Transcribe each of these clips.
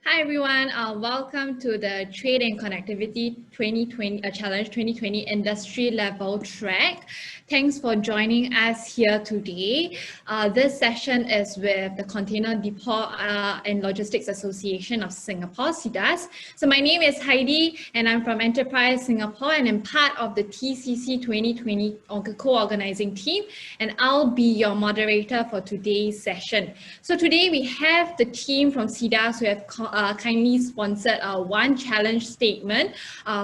Hi everyone, welcome to the Trade and Connectivity 2020 Challenge 2020 Industry Level Track. Thanks for joining us here today. This session is with the Container Depot and Logistics Association of Singapore, CDAS. So my name is Heidi and I'm from Enterprise Singapore and I'm part of the TCC 2020 co-organizing team, and I'll be your moderator for today's session. So today we have the team from CDAS who have kindly sponsored one challenge statement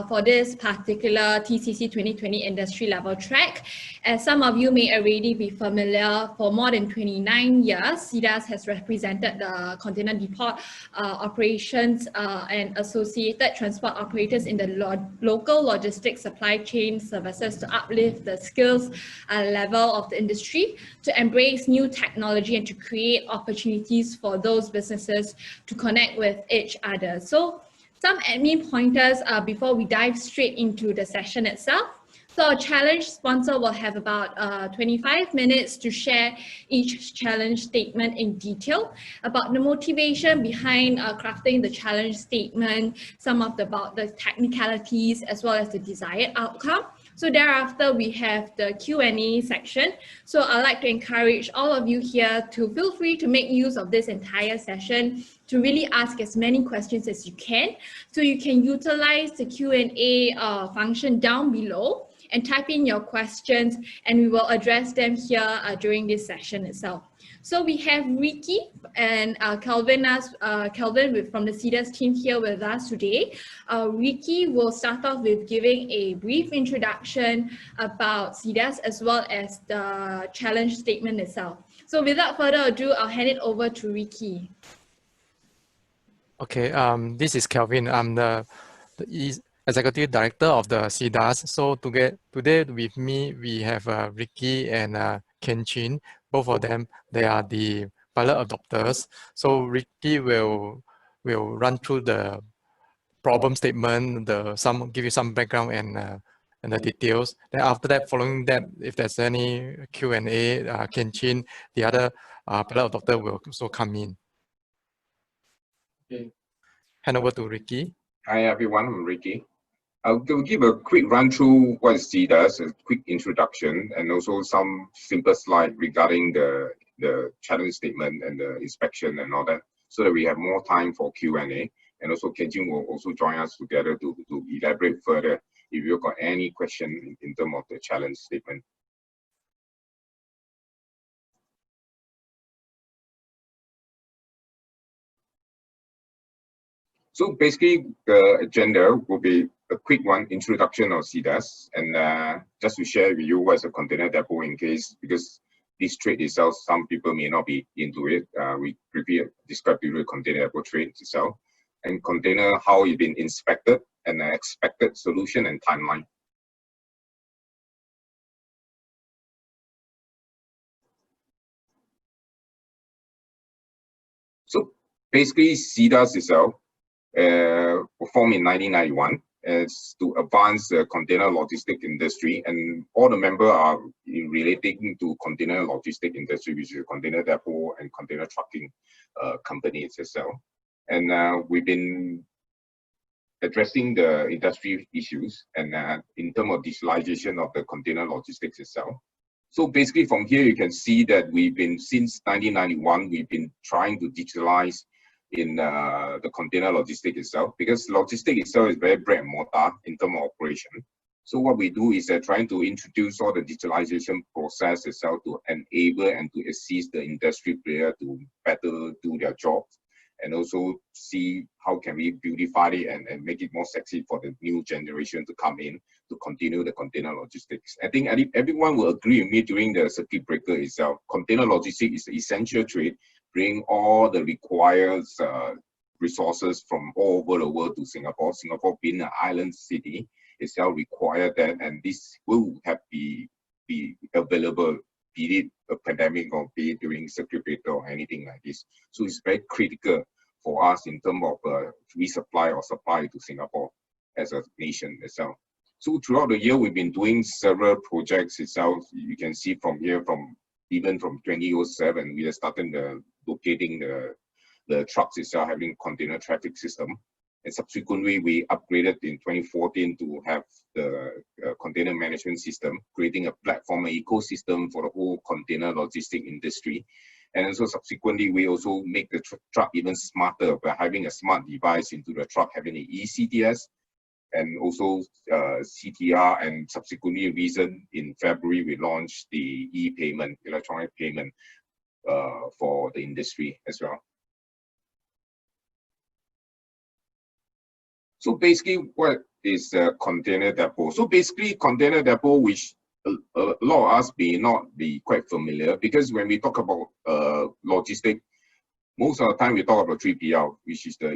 for this particular TCC 2020 industry level track. As some of you may already be familiar, for more than 29 years, CDAS has represented the container depot operations and associated transport operators in the local logistics supply chain services to uplift the skills level of the industry, to embrace new technology and to create opportunities for those businesses to connect with each other. So some admin pointers before we dive straight into the session itself. So our challenge sponsor will have about 25 minutes to share each challenge statement in detail, about the motivation behind crafting the challenge statement, some of about the technicalities as well as the desired outcome. So thereafter, we have the Q&A section. So I'd like to encourage all of you here to feel free to make use of this entire session to really ask as many questions as you can. So you can utilize the Q&A function down below and type in your questions, and we will address them here during this session itself. So we have Ricky and Kelvin from the CDAS team here with us today. Ricky will start off with giving a brief introduction about CDAS as well as the challenge statement itself. So without further ado, I'll hand it over to Ricky. Okay, this is Kelvin. I'm the Executive Director of the CDAS. So today with me, we have Ricky and Ken Chin. Both of them, they are the pilot adopters. So Ricky will run through the problem statement, give you some background and the details. Then after that, following that, if there's any Q&A, Ken Chin, the other pilot adopter will also come in. Okay. Hand over to Ricky. Hi everyone, I'm Ricky. I'll give a quick run through what CDAS, a quick introduction, and also some simple slide regarding the challenge statement and the inspection and all that, so that we have more time for Q&A. And also Kenjin will also join us together to elaborate further if you've got any question in terms of the challenge statement. So basically, the agenda will be a quick one, introduction of CDAS, and just to share with you what's a container depot in case, because this trade itself, some people may not be into it. We describe the container depot trade itself, and container, how it's been inspected, and the expected solution and timeline. So basically, CDAS itself, formed in 1991 as to advance the container logistic industry, and all the members are relating to container logistic industry, which is container depot and container trucking companies itself. And we've been addressing the industry issues and in terms of digitalization of the container logistics itself. So basically from here, you can see that since 1991, we've been trying to digitalize in the container logistic itself, because logistic itself is very bread and mortar in terms of operation. So what we do is trying to introduce all the digitalization process itself to enable and to assist the industry player to better do their job, and also see how can we beautify it and make it more sexy for the new generation to come in to continue the container logistics. I think everyone will agree with me during the circuit breaker itself. Container logistics is an essential trade, bring all the required resources from all over the world to Singapore. Singapore being an island city itself require that, and this will have be available, be it a pandemic or be it during circuit breaker or anything like this. So it's very critical for us in terms of resupply or supply to Singapore as a nation itself. So throughout the year, we've been doing several projects itself. You can see from here, even from 2007, we are starting locating the trucks itself having container traffic system. And subsequently, we upgraded in 2014 to have the container management system, creating a platform, an ecosystem for the whole container logistic industry. And also subsequently, we also make the truck even smarter by having a smart device into the truck, having an eCDAS, and also CTR, and subsequently in February, we launched the e-payment, electronic payment for the industry as well. So basically, what is a container depot? So basically, container depot, which a lot of us may not be quite familiar, because when we talk about logistic, most of the time we talk about 3PL, which is the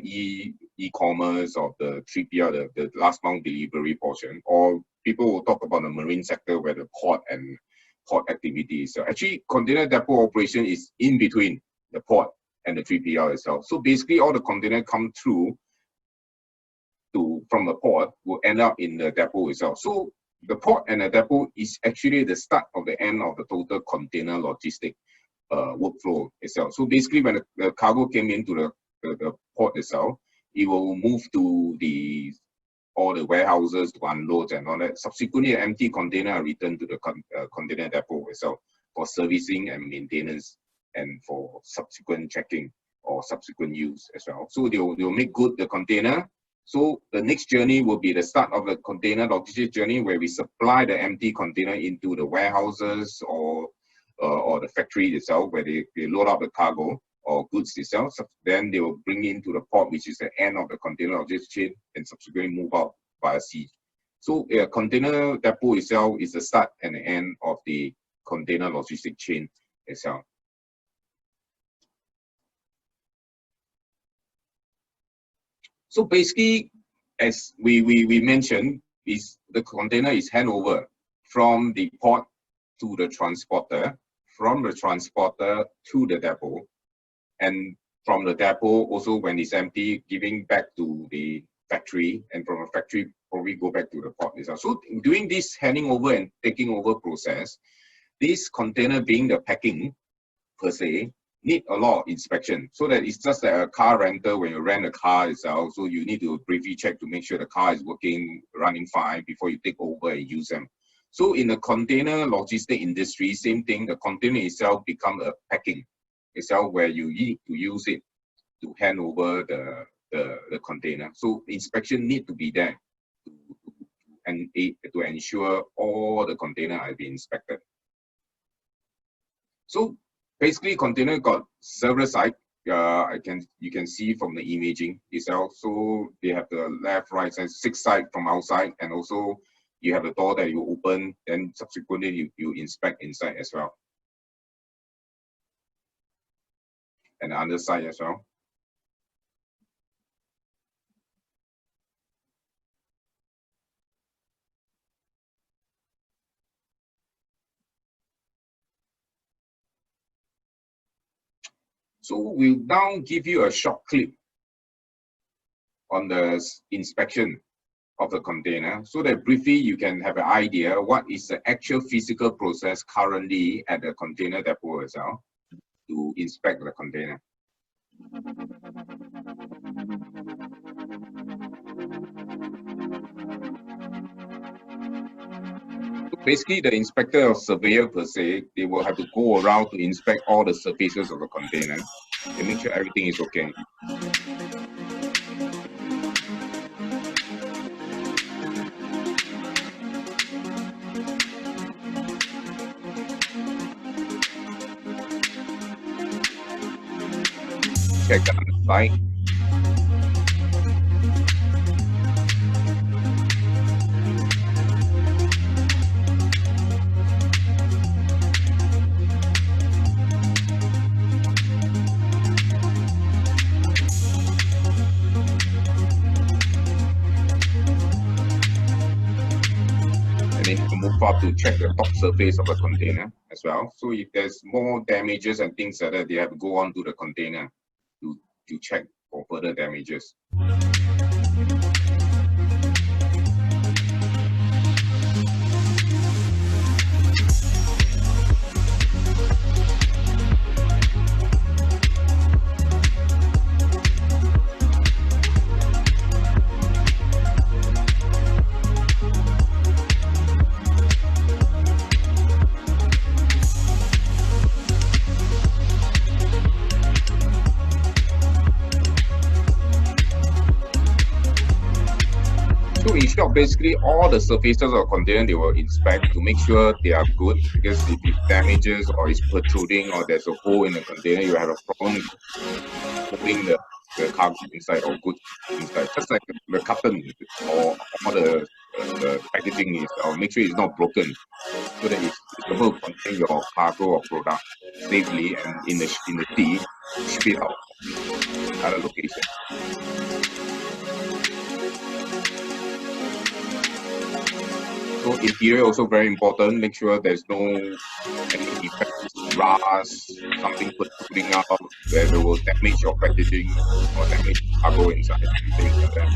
e-commerce of the 3PL, the last mile delivery portion, or people will talk about the marine sector where the port and port activities. So actually, container depot operation is in between the port and the 3PL itself. So basically, all the container come through from the port will end up in the depot itself. So the port and the depot is actually the start of the end of the total container logistic workflow itself. So basically, when the cargo came into the port itself, it will move to all the warehouses to unload and all that. Subsequently, an empty container are returned to the container depot itself for servicing and maintenance and for subsequent checking or subsequent use as well. So they'll make good the container. So the next journey will be the start of the container logistics journey, where we supply the empty container into the warehouses or the factory itself, where they load up the cargo or goods itself. So then they will bring it into the port, which is the end of the container logistics chain, and subsequently move out via sea. So a container depot itself is the start and the end of the container logistics chain itself. So basically, as we mentioned, is the container is handed over from the port to the transporter, from the transporter to the depot, and from the depot also, when it's empty, giving back to the factory, and from a factory probably go back to the port itself. So doing this handing over and taking over process, this container being the packing per se, need a lot of inspection, so that it's just like a car rental. When you rent a car itself, so you need to briefly check to make sure the car is working, running fine before you take over and use them. So in the container logistic industry, same thing, the container itself become a packing itself, where you need to use it to hand over the container. So inspection need to be there to ensure all the container are being inspected. So basically, container got several sides. You can see from the imaging itself. So they have the left, right, and 6 sides from outside, and also you have the door that you open. Then subsequently you inspect inside as well, and the underside as well. So we'll now give you a short clip on the inspection of the container, so that briefly you can have an idea what is the actual physical process currently at the container depot itself to inspect the container. So basically, the inspector or surveyor per se, they will have to go around to inspect all the surfaces of the container and make sure everything is okay. Check the underside. And then you can move up to check the top surface of the container as well. So if there's more damages and things like that, they have to go on to the container to check for further damages. shop, basically all the surfaces of container they will inspect to make sure they are good, because if it damages or is protruding or there's a hole in the container, you have a problem holding the cargo inside or goods inside. Just like the carton or all the packaging is, or make sure it's not broken, so that it's able to contain your cargo or product safely and in the sea, ship it out to other locations. So interior also very important. Make sure there's no any defects, rust, something protruding out that will damage your packaging or damage cargo inside and things like that.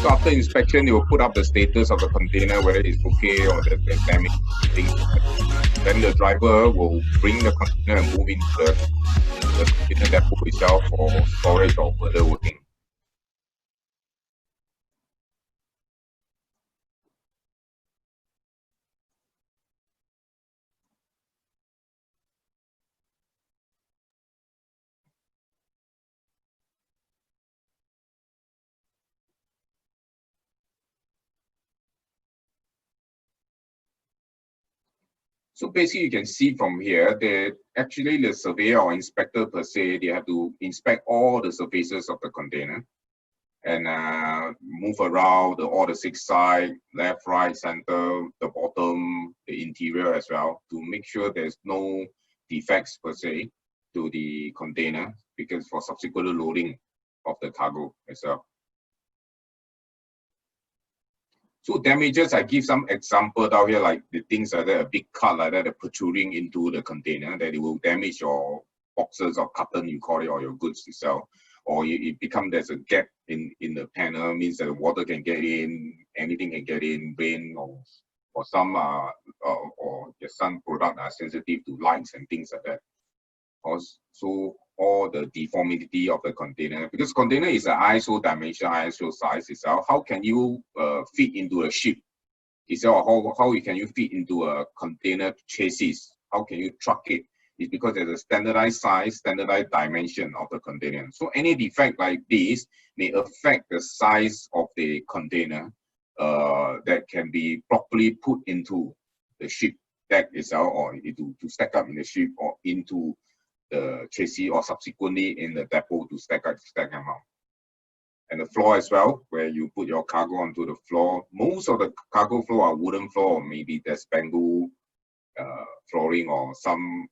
So after inspection, you will put up the status of the container, whether it's okay or there's damage, things like that. Then the driver will bring the container and move into the container depot itself for storage or further working. So basically, you can see from here that actually the surveyor or inspector per se, they have to inspect all the surfaces of the container and move around all the 6 sides, left, right, center, the bottom, the interior as well, to make sure there's no defects per se to the container, because for subsequent loading of the cargo itself. So damages, I give some example down here, like the things like that, a big cut like that, protruding into the container, that it will damage your boxes or carton, you call it, or your goods to sell. Or it becomes there's a gap in the panel, means that the water can get in, anything can get in, rain or some product are sensitive to lights and things like that. Also, all the deformity of the container, because container is an ISO dimension, ISO size itself. How can you fit into a ship itself? How can you fit into a container chassis? How can you truck it? It's because there's a standardized size, standardized dimension of the container. So any defect like this may affect the size of the container that can be properly put into the ship deck itself, or to stack up in the ship or into the chassis, or subsequently in the depot to stack them out. And the floor as well, where you put your cargo onto the floor. Most of the cargo floor are wooden floor, or maybe there's bamboo flooring or some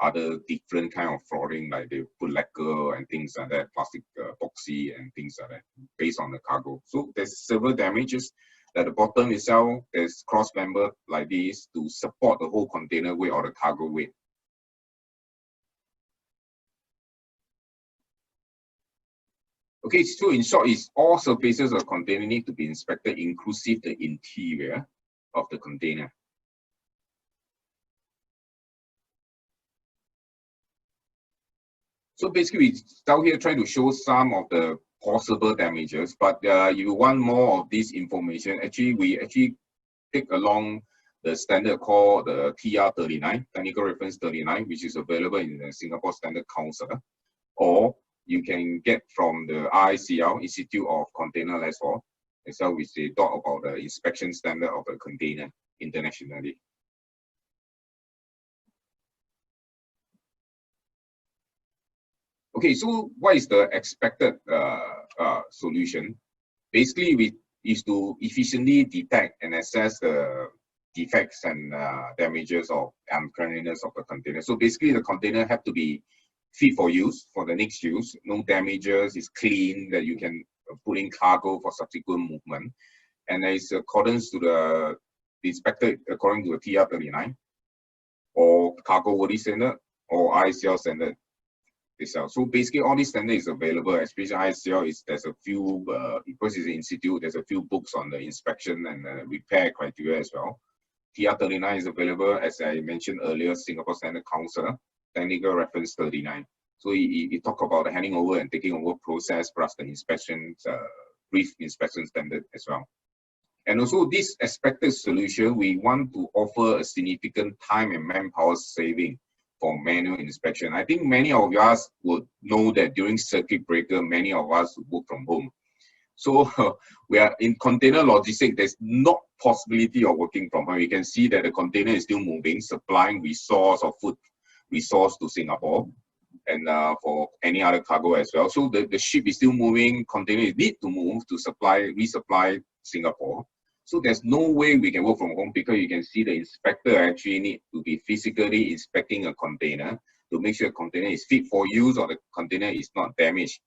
other different kind of flooring, like they put lacquer and things like that, plastic epoxy and things like that, based on the cargo. So there's several damages. At the bottom itself, there's cross member like this to support the whole container weight or the cargo weight. Okay, so in short, is all surfaces of container need to be inspected, inclusive the interior of the container. So basically, we down here trying to show some of the possible damages, but you want more of this information, we take along the standard called the TR39, Technical Reference 39, which is available in the Singapore Standard Council, or you can get from the ICL, Institute of Container Lessor, itself, which they talk about the inspection standard of a container internationally. Okay, so what is the expected solution? Basically, is to efficiently detect and assess the defects and damages or uncleanliness of the container. So basically, the container have to be fit for use, for the next use, no damages, it's clean, that you can put in cargo for subsequent movement. And there is accordance to the inspected according to the TR39 or cargo worthy standard or ICL standard itself. So basically all these standards is available, especially ICL there's a few, because it's an institute, there's a few books on the inspection and repair criteria as well. TR39 is available, as I mentioned earlier, Singapore Standard Council, Technical Reference 39. So it talk about the handing over and taking over process plus the inspections, brief inspection standard as well. And also this expected solution, we want to offer a significant time and manpower saving for manual inspection. I think many of us would know that during circuit breaker, many of us work from home. So we are in container logistics, there's not possibility of working from home. You can see that the container is still moving, supplying resource or food resource to Singapore and for any other cargo as well. So the ship is still moving, containers need to move to resupply Singapore. So there's no way we can work from home because you can see the inspector actually need to be physically inspecting a container to make sure the container is fit for use or the container is not damaged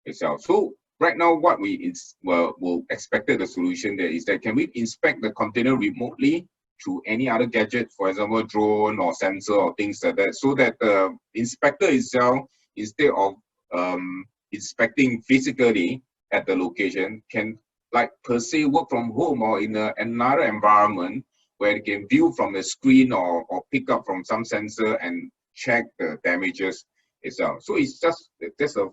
itself. So right now, what we will expected the solution there is that can we inspect the container remotely through any other gadget, for example, drone or sensor or things like that, so that the inspector itself, instead of inspecting physically at the location, can like per se work from home or in another environment where they can view from the screen or pick up from some sensor and check the damages itself. So it's just a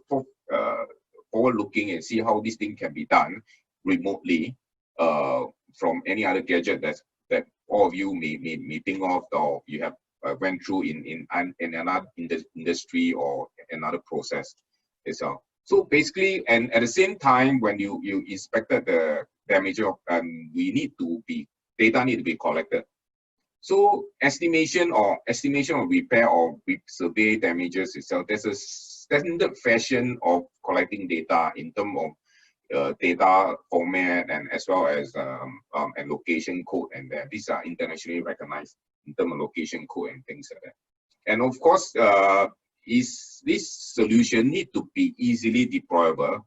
forward looking and see how this thing can be done remotely from any other gadget that all of you may think of or you have went through in another industry or another process itself. So basically, and at the same time, when you inspected the damage, data need to be collected. So estimation of repair or survey damages itself, there's a standard fashion of collecting data in terms of data format and as well as and location code, and these are internationally recognized in terms of location code and things like that. And of course, this solution need to be easily deployable,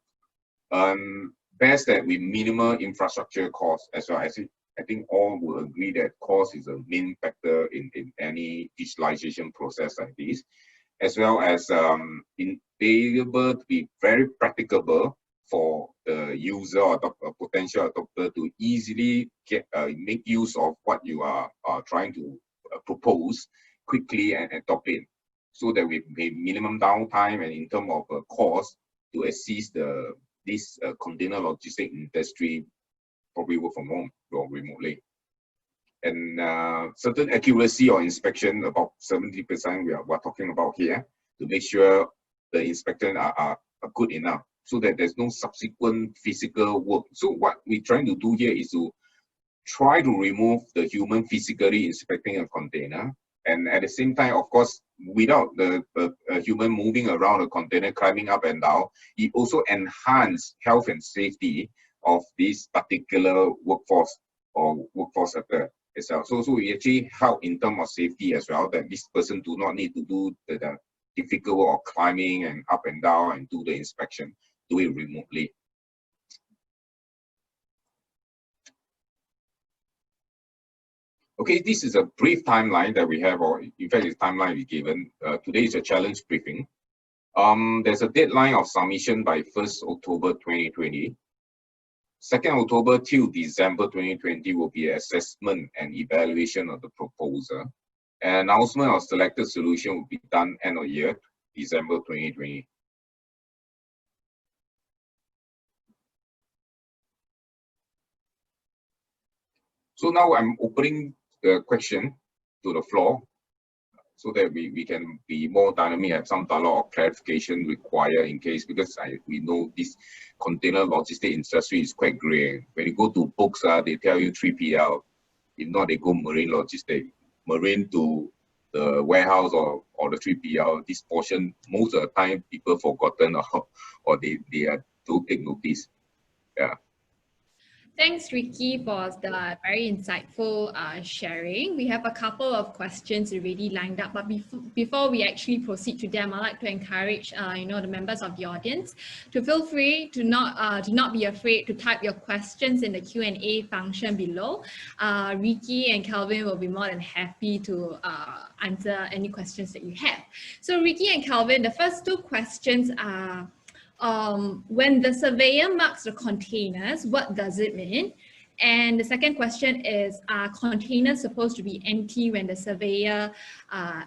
best that with minimal infrastructure cost as well. I think all will agree that cost is a main factor in any digitalization process like this, as well as be able to be very practicable for the user or the potential adopter to easily make use of what you are trying to propose quickly and adopt it, so that we pay minimum downtime and in terms of cost to assist this container logistics industry probably work from home or remotely. And certain accuracy or inspection, about 70% we're talking about here, to make sure the inspection are good enough so that there's no subsequent physical work. So what we're trying to do here is to try to remove the human physically inspecting a container, and at the same time, of course, without the human moving around a container, climbing up and down, it also enhance health and safety of this particular workforce or workforce sector itself. So we actually help in terms of safety as well, that this person do not need to do the difficult work of climbing and up and down and do the inspection, do it remotely. Okay, this is a brief timeline that we have, or in fact, it's timeline we given. Today is a challenge briefing. There's a deadline of submission by 1st October 2020. 2nd October till December 2020 will be assessment and evaluation of the proposal. An announcement of selected solution will be done end of year, December 2020. So now I'm opening the question to the floor so that we can be more dynamic, have some dialogue or clarification required in case, because we know this container logistics industry is quite gray. When you go to books, they tell you 3PL. If not, they go marine logistics. Marine to the warehouse or the 3PL, this portion, most of the time people forgotten or they don't take notice. Yeah. Thanks, Ricky, for the very insightful sharing. We have a couple of questions already lined up, but before we actually proceed to them, I'd like to encourage the members of the audience to feel free to not be afraid to type your questions in the Q&A function below. Ricky and Calvin will be more than happy to answer any questions that you have. So Ricky and Calvin, the first two questions are, when the surveyor marks the containers, what does it mean? And the second question is, are containers supposed to be empty when the surveyor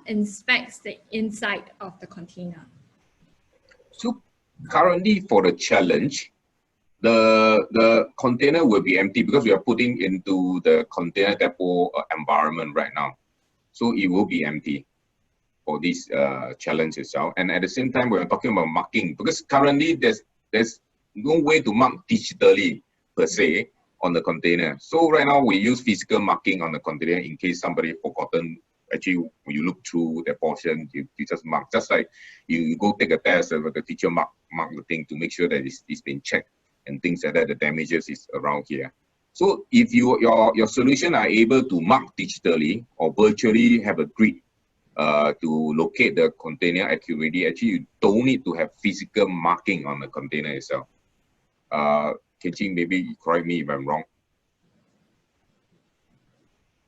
inspects the inside of the container? So currently for the challenge, the container will be empty because we are putting into the container depot environment right now. So it will be empty for this challenge itself. And at the same time, we're talking about marking because currently there's no way to mark digitally per se on the container. So right now we use physical marking on the container in case somebody forgotten. Actually, when you look through the portion, you just mark. Just like you go take a test, the teacher mark the thing to make sure that it's been checked and things like that. The damages is around here. So if your solution are able to mark digitally or virtually have a grid to locate the container accurately, actually you don't need to have physical marking on the container itself. Keng, maybe correct me if I'm wrong.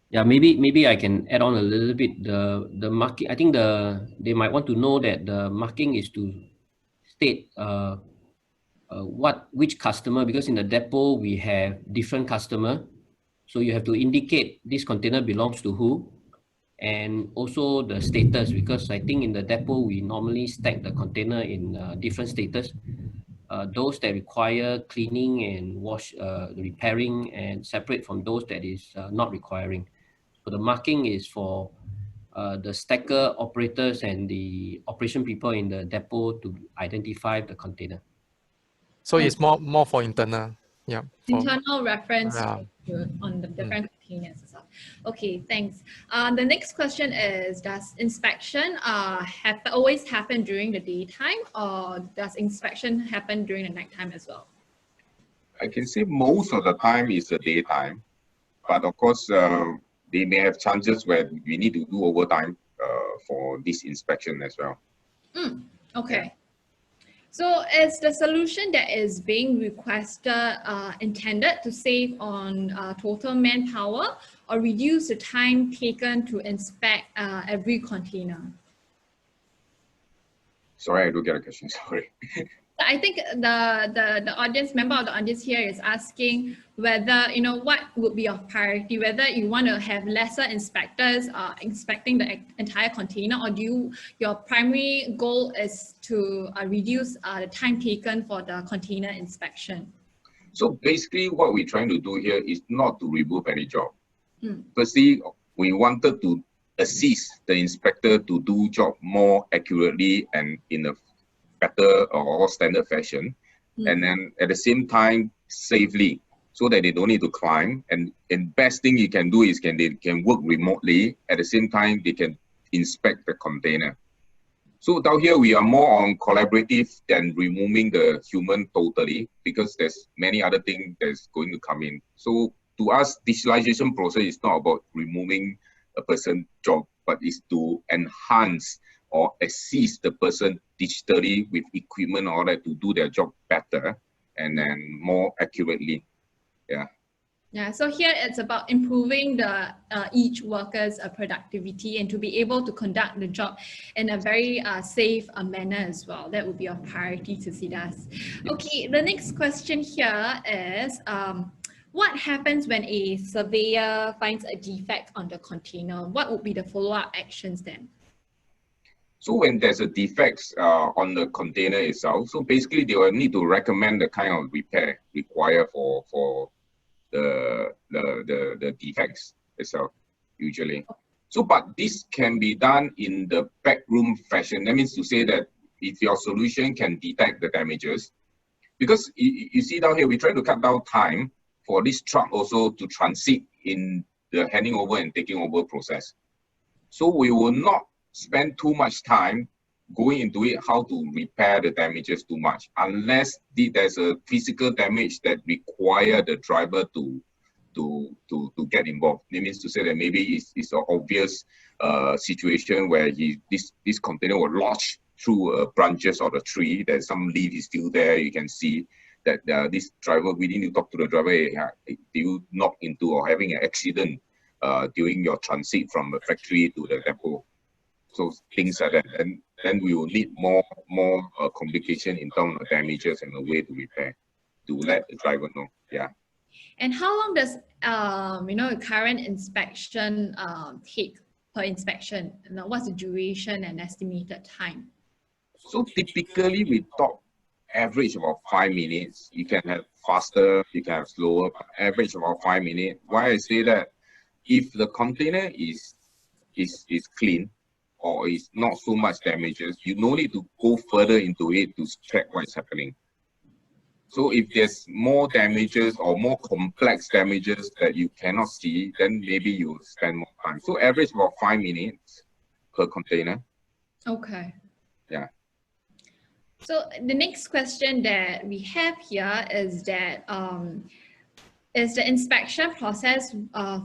Yeah, maybe I can add on a little bit. The marking, I think they might want to know that the marking is to state which customer, because in the depot we have different customer, so you have to indicate this container belongs to who, and also the status, because I think in the depot we normally stack the container in different status. Those that require cleaning and repairing, and separate from those that is not requiring. So the marking is for the stacker operators and the operation people in the depot to identify the container. So it's more for internal. Yeah. Internal reference on the different containers as well. Okay, thanks. The next question is, does inspection always happen during the daytime, or does inspection happen during the nighttime as well? I can say most of the time is the daytime, but of course they may have chances where we need to do overtime for this inspection as well. Okay. Yeah. So is the solution that is being requested intended to save on total manpower or reduce the time taken to inspect every container? Sorry, I don't get a question, sorry. I think the audience, member of the audience here is asking whether, what would be your priority, whether you want to have lesser inspectors inspecting the entire container, or your primary goal is to reduce the time taken for the container inspection? So basically what we're trying to do here is not to remove any job. Firstly, we wanted to assist the inspector to do job more accurately and in a better or standard fashion, and then at the same time safely, so that they don't need to climb. And best thing you can do is they can work remotely. At the same time, they can inspect the container. So down here we are more on collaborative than removing the human totally, because there's many other things that's going to come in. So to us, digitalization process is not about removing a person's job, but is to enhance or assist the person digitally with equipment or that to do their job better and then more accurately. Yeah, so here it's about improving the each worker's productivity and to be able to conduct the job in a very safe manner as well. That would be a priority to CDAS. Okay, the next question here is, what happens when a surveyor finds a defect on the container? What would be the follow-up actions then? So when there's a defect on the container itself, so basically they will need to recommend the kind of repair required for the defects itself, usually. So, but this can be done in the backroom fashion. That means to say that if your solution can detect the damages, because you see down here, we try to cut down time for this truck also to transit in the handing over and taking over process. So we will not spend too much time going into it, how to repair the damages too much, unless there's a physical damage that require the driver to get involved. It means to say that maybe it's an obvious situation where this container will lodge through branches of the tree. There's some leaf is still there. You can see that this driver, we need to talk to the driver. You knock into or having an accident during your transit from the factory to the depot. So things like that, and then we will need more communication in terms of damages and a way to repair, to let the driver know. Yeah. And how long does current inspection take per inspection? And what's the duration and estimated time? So typically we talk average about 5 minutes. You can have faster, you can have slower, but average about 5 minutes. Why I say that? If the container is clean or is not so much damages, you no need to go further into it to check what's happening. So if there's more damages or more complex damages that you cannot see, then maybe you spend more time. So average about 5 minutes per container. Okay. Yeah. So the next question that we have here is that is the inspection process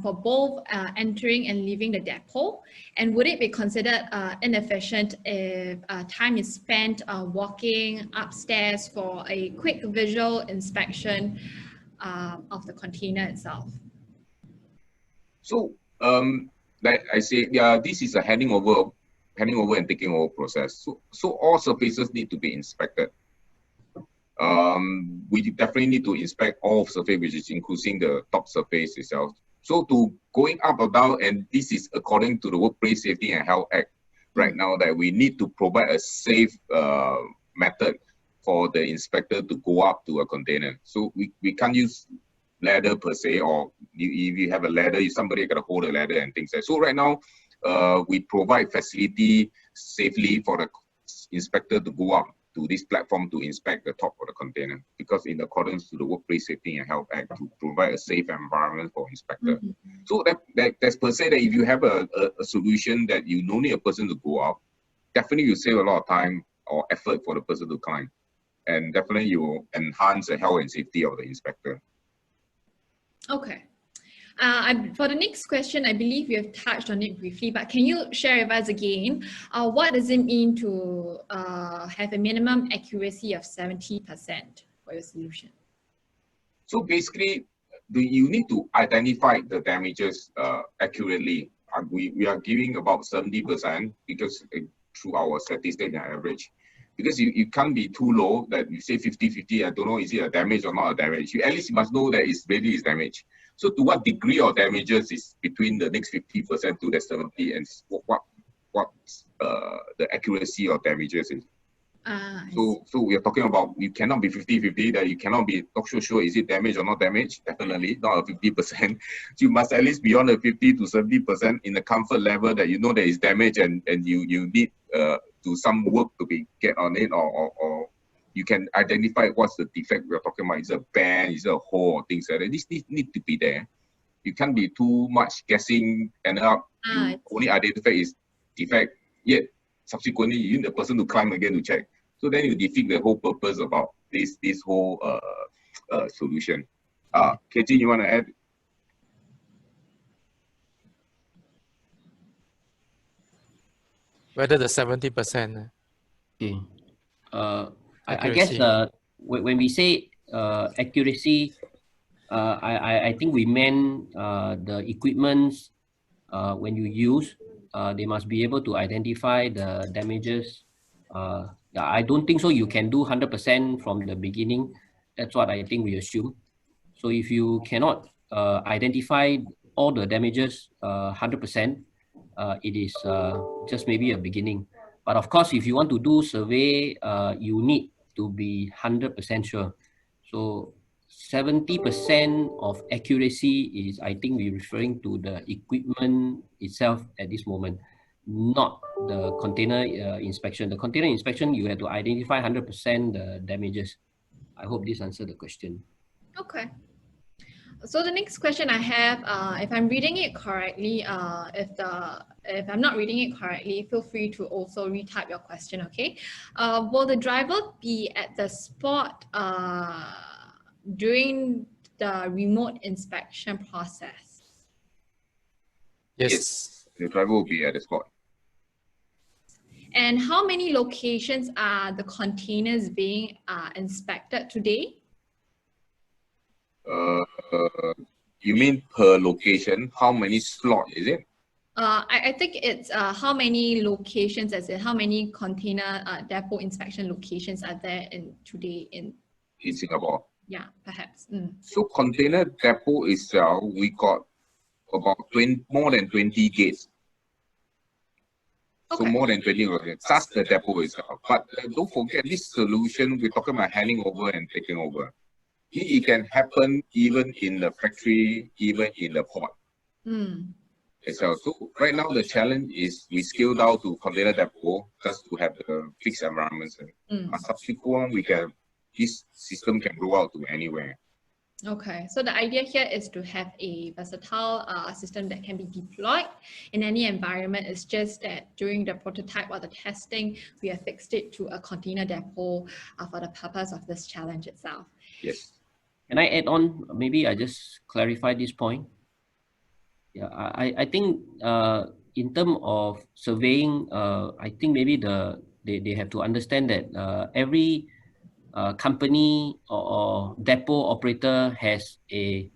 for both entering and leaving the depot, and would it be considered inefficient if time is spent walking upstairs for a quick visual inspection of the container itself? So like I say, yeah, this is a handing over and taking over process. So all surfaces need to be inspected. We definitely need to inspect all surface, which is including the top surface itself. So to going up or down, and this is according to the Workplace Safety and Health Act right now, that we need to provide a safe method for the inspector to go up to a container. So we can't use ladder per se, or if you have a ladder, somebody got to hold a ladder and things like that. So right now, we provide facility safely for the inspector to go up to this platform to inspect the top of the container, because in accordance to the Workplace Safety and Health Act, to provide a safe environment for inspector. So that's per se that if you have a solution that you don't need a person to go up, definitely you save a lot of time or effort for the person to climb, and definitely you will enhance the health and safety of the inspector. Okay. For the next question, I believe you have touched on it briefly, but can you share with us again, what does it mean to have a minimum accuracy of 70% for your solution? So basically, you need to identify the damages accurately. We are giving about 70% because through our statistic and average. Because you can't be too low that you say 50-50, I don't know, is it a damage or not a damage? You at least must know that it's really is damage. So to what degree of damages is between the next 50% to the 70, and what the accuracy of damages is. So we are talking about, you cannot be 50-50, that you cannot be not so sure is it damage or not damage, definitely not a 50%. So you must at least be on the 50 to 70% in the comfort level that you know there is damage, and you need do some work to be get on it, or you can identify what's the defect we're talking about. Is it a bend, is it a hole, or things like that. This need to be there. You can't be too much guessing, and you only identify is defect, yet subsequently you need the person to climb again to check. So then you defeat the whole purpose about this whole solution. KG, you want to add? Whether the 70%. Okay. I guess when we say accuracy, I think we meant the equipments when you use, they must be able to identify the damages. I don't think so you can do 100% from the beginning. That's what I think we assume. So if you cannot identify all the damages 100%, it is just maybe a beginning. But of course, if you want to do survey, you need to be 100% sure. So 70% of accuracy is, I think, we're referring to the equipment itself at this moment, not the container inspection. The container inspection, you have to identify 100% the damages. I hope this answered the question. Okay. So the next question I have, if I'm reading it correctly, if I'm not reading it correctly, feel free to also retype your question, okay? Will the driver be at the spot during the remote inspection process? Yes, the driver will be at the spot. And how many locations are the containers being inspected today? You mean per location? How many slots is it? I think it's how many locations, as in how many container depot inspection locations are there today in Singapore? Yeah, perhaps. So container depot itself, we got about more than 20 gates. So Okay. more than 20 gates. That's the depot itself. But don't forget this solution, we're talking about handing over and taking over. It can happen even in the factory, even in the port. So right now the challenge is we scaled out to container depot just to have the fixed environments. But subsequent, this system can roll out to anywhere. Okay, so the idea here is to have a versatile system that can be deployed in any environment. It's just that during the prototype or the testing, we have fixed it to a container depot for the purpose of this challenge itself. Yes. Can I add on? Maybe I just clarify this point. Yeah, I think in terms of surveying, I think maybe they have to understand that every company or depot operator has a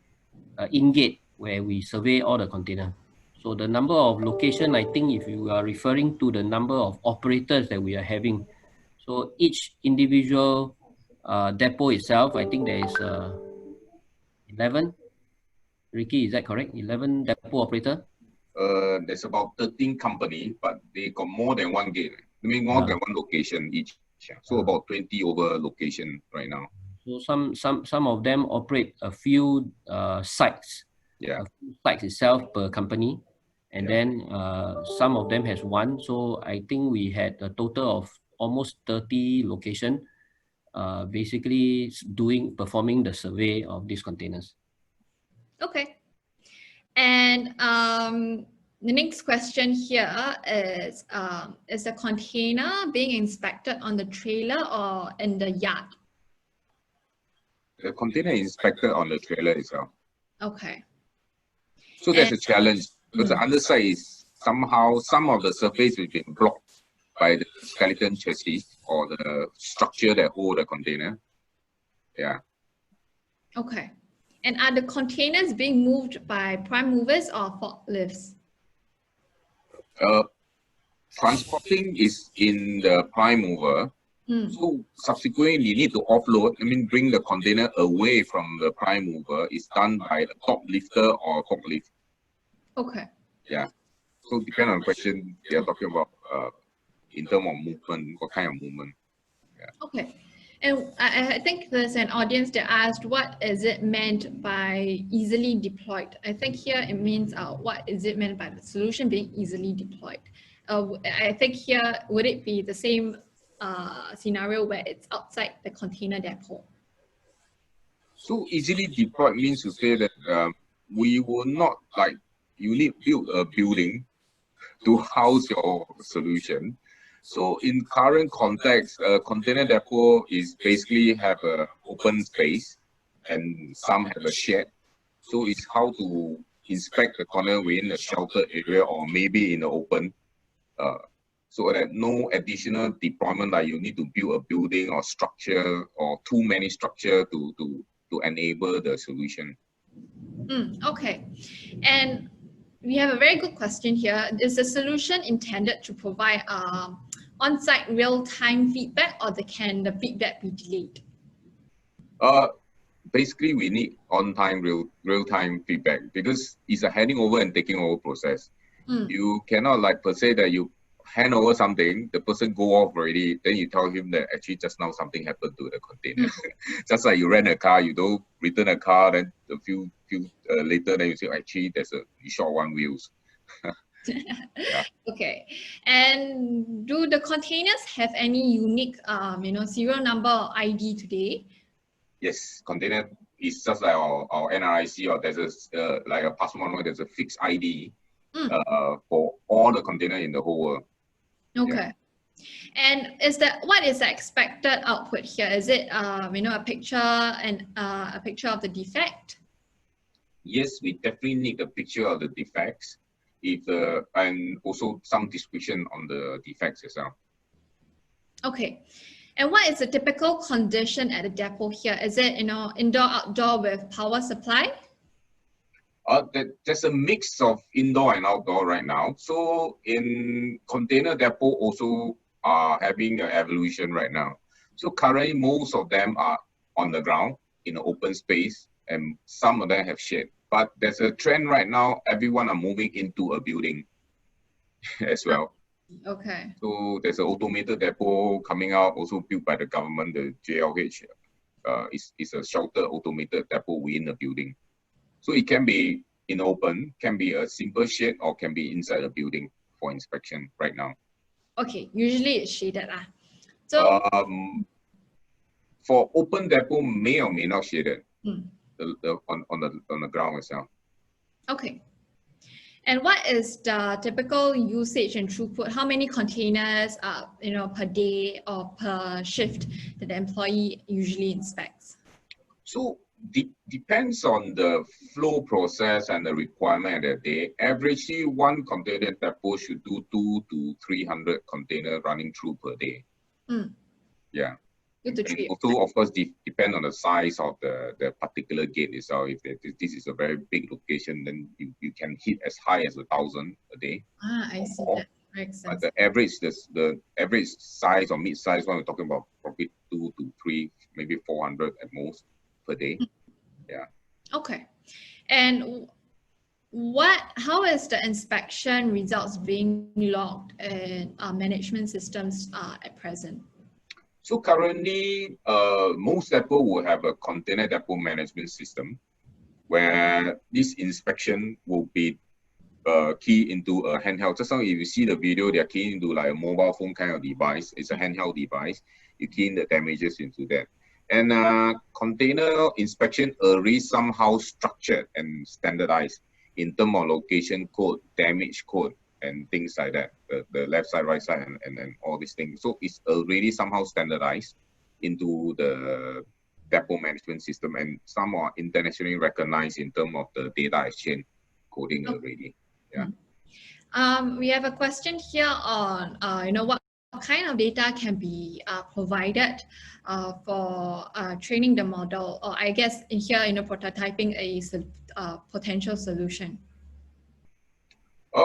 in-gate where we survey all the container. So the number of location, I think if you are referring to the number of operators that we are having, so each individual depot itself, I think there is 11. Ricky, is that correct? 11 depot operator? There's about 13 companies, but they got more than one gate. I mean, more than one location each. So about 20 over location right now. So some of them operate a few sites. Yeah. A few sites itself per company, and then some of them has one. So I think we had a total of almost 30 location, basically performing the survey of these containers. Okay. And the next question here is the container being inspected on the trailer or in the yard? The container inspected on the trailer itself. Okay. So there's a challenge because the underside is somehow some of the surface has been blocked by the skeleton chassis or the structure that hold the container. Yeah. Okay. And are the containers being moved by prime movers or forklifts? Transporting is in the prime mover. So subsequently, you need to offload, bring the container away from the prime mover. It's done by the top lifter or forklift. Okay. Yeah. So depending on the question, they are talking about in terms of movement, what kind of movement. Yeah. Okay. And I think there's an audience that asked, what is it meant by easily deployed? I think here it means what is it meant by the solution being easily deployed? I think here, would it be the same scenario where it's outside the container depot? So easily deployed means to say that we will not you need to build a building to house your solution. So in current context, container depot is basically have an open space and some have a shed. So it's how to inspect the container within a sheltered area or maybe in the open. So that no additional deployment you need to build a building or structure or too many structure to enable the solution. Okay. And we have a very good question here. Is the solution intended to provide on-site real-time feedback, or can the feedback be delayed? Basically, we need on-time, real-time feedback because it's a handing over and taking over process. You cannot per se that you hand over something, the person go off already, then you tell him that actually just now something happened to the container. Just like you rent a car, you don't return a car, then a few later, then you say actually there's a short one wheels. Yeah. Okay. And do the containers have any unique, serial number or ID today? Yes, container is just like our NRIC, or there's like a passport number. There's a fixed ID for all the container in the whole world. Okay. Yeah. And what is the expected output here? Is it a picture and a picture of the defect? Yes, we definitely need a picture of the defects, and also some description on the defects itself. Okay. And what is the typical condition at the depot here? Is it indoor, outdoor with power supply? There's a mix of indoor and outdoor right now. So in container depot also are having an evolution right now. So currently most of them are on the ground. in an open space, and some of them have shed. But there's a trend right now, everyone are moving into a building as well. Okay. So there's an automated depot coming out, also built by the government, the JLH. Is a sheltered automated depot within the building. So it can be in open, can be a simple shed, or can be inside a building for inspection right now. Okay, usually it's shaded. So for open depot, may or may not shaded on the ground itself. Okay. And what is the typical usage and throughput? How many containers, per day or per shift that the employee usually inspects? So depends on the flow process and the requirement of the day. Averagely, one container depot should do 200 to 300 containers running through per day. Yeah. 2 to 3. And also, of course, depend on the size of the particular gate itself. If this is a very big location, then you can hit as high as 1,000 a day. I see. That makes sense. But the average size or mid-size one, we're talking about probably 2 to 3, maybe 400 at most per day. Yeah. Okay. And how is the inspection results being logged in management systems at present? So currently, most depot will have a container depot management system where this inspection will be key into a handheld. Just now, if you see the video, they're keying into like a mobile phone kind of device. It's a handheld device. You key in the damages into that. And container inspection already somehow structured and standardized in terms of location code, damage code, and things like that. The left side, right side, and all these things. So it's already somehow standardized into the depot management system, and some are internationally recognized in terms of the data exchange coding already. Yeah. We have a question here on what kind of data can be provided for training the model, or I guess in here, prototyping a potential solution.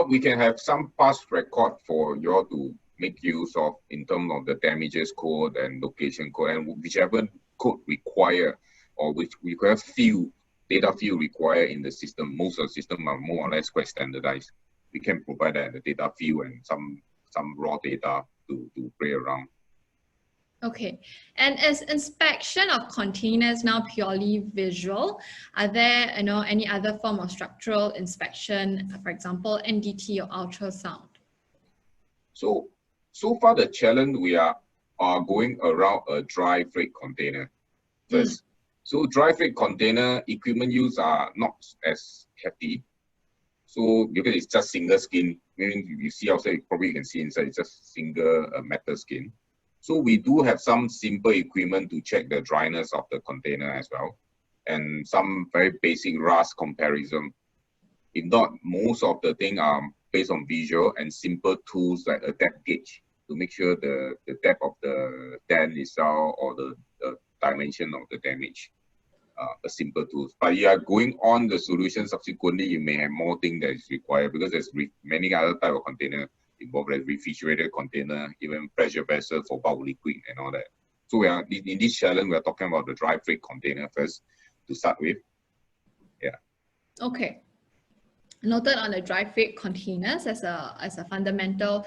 We can have some past record for you all to make use of in terms of the damages code and location code, and whichever code require or which require data field required in the system. Most of the system are more or less quite standardized. We can provide that the data field and some raw data to play around. Okay, and is inspection of containers now purely visual? Are there any other form of structural inspection, for example, NDT or ultrasound? So far the challenge we are going around a dry freight container first. So dry freight container equipment use are not as hefty. So because it's just single skin, meaning you see outside, probably you can see inside, it's just single metal skin. So we do have some simple equipment to check the dryness of the container as well, and some very basic rust comparison. If not, most of the thing are based on visual and simple tools like a depth gauge to make sure the depth of the dent itself or the dimension of the damage. A simple tools. But you are going on the solution subsequently, you may have more things that is required because there's many other type of container involved, like refrigerated container, even pressure vessel for bulk liquid and all that. So we are in this challenge, we are talking about the dry freight container first to start with. Yeah. Okay. Noted on the dry freight containers as a fundamental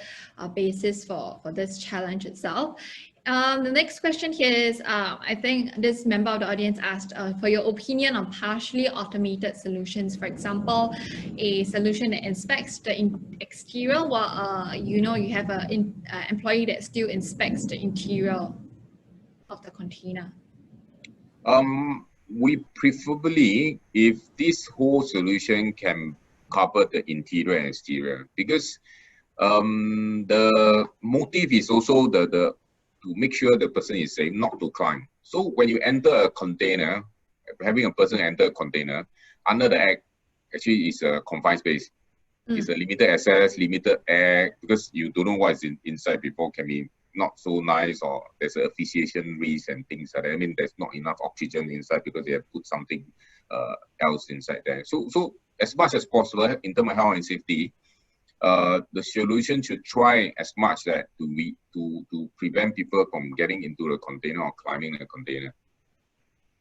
basis for this challenge itself. The next question here is, I think this member of the audience asked for your opinion on partially automated solutions. For example, a solution that inspects the exterior while you have an employee that still inspects the interior of the container. We preferably, if this whole solution can cover the interior and exterior, because the motive is also to make sure the person is safe, not to climb. So when you enter a container, having a person enter a container, under the act, actually is a confined space. It's a limited access, limited air, because you don't know what is inside before, can be not so nice, or there's an asphyxiation risk and things like that. I mean, there's not enough oxygen inside because they have put something else inside there. So as much as possible, in terms of health and safety, the solution should try as much that to prevent people from getting into the container or climbing the container.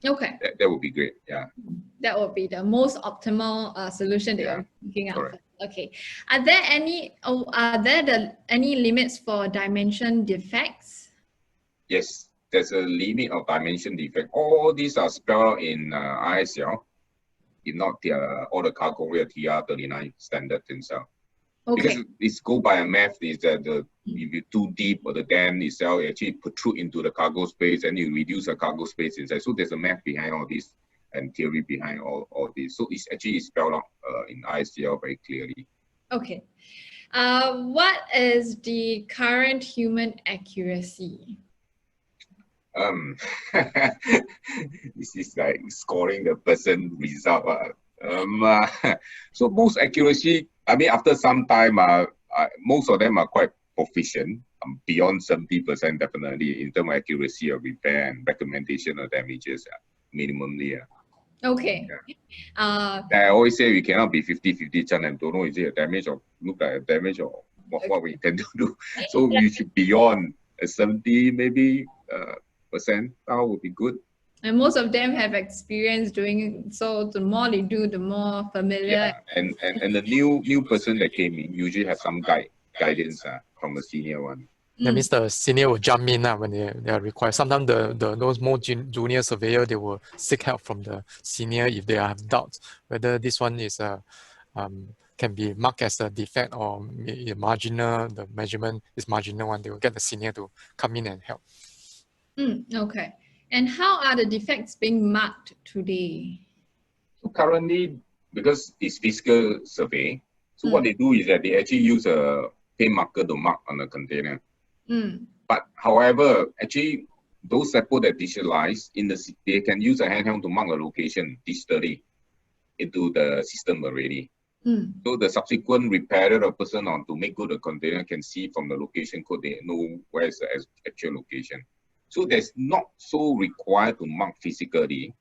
Okay, That would be great. Yeah. that would be the most optimal solution that Yeah, you're looking out correct. for. Okay, are there any limits for dimension defects? Yes, there's a limit of dimension defect. All these are spelled in ISL, if not all the cargo where TR39 standard itself. Because Okay. it's go by a math is that if you're too deep or the dam itself actually protrude into the cargo space and you reduce the cargo space inside. So there's a math behind all this and theory behind all this. So it's actually spelled out in ISL very clearly. Okay. What is the current human accuracy? This is like scoring the person result. So most accuracy, I mean, after some time, most of them are quite proficient, beyond 70% definitely in terms of accuracy of repair and recommendation of damages, minimally. Okay. I always say we cannot be 50-50 chance and don't know is it a damage or look like a damage or what we intend to do. So we should beyond 70 maybe percent now would be good. And most of them have experience doing it. So the more they do, the more familiar. Yeah, and the new person that came in usually have some guidance from the senior one. That means the senior will jump in when they are required. Sometimes those more junior surveyor, they will seek help from the senior if they have doubts whether this one is can be marked as a defect or marginal, the measurement is marginal one. They will get the senior to come in and help. Okay. And how are the defects being marked today? So currently, because it's physical survey, so what they do is that they actually use a paint marker to mark on the container. But however, actually, those samples that digitalize they can use a handheld to mark the location digitally into the system already. So the subsequent repairer or person on to make good the container can see from the location code, they know where's the actual location. So there's not so required to mark physically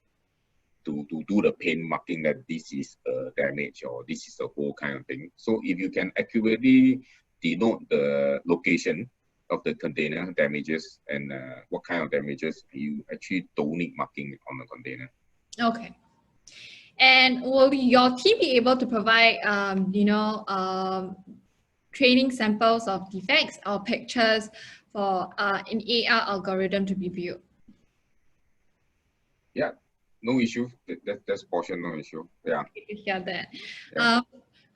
to do the paint marking that this is a damage or this is a whole kind of thing. So if you can accurately denote the location of the container damages and what kind of damages, you actually don't need marking on the container. Okay. And will your team be able to provide, training samples of defects or pictures for an AR algorithm to be viewed? Yeah, no issue. That's portion, no issue. Yeah. You hear that. Yeah.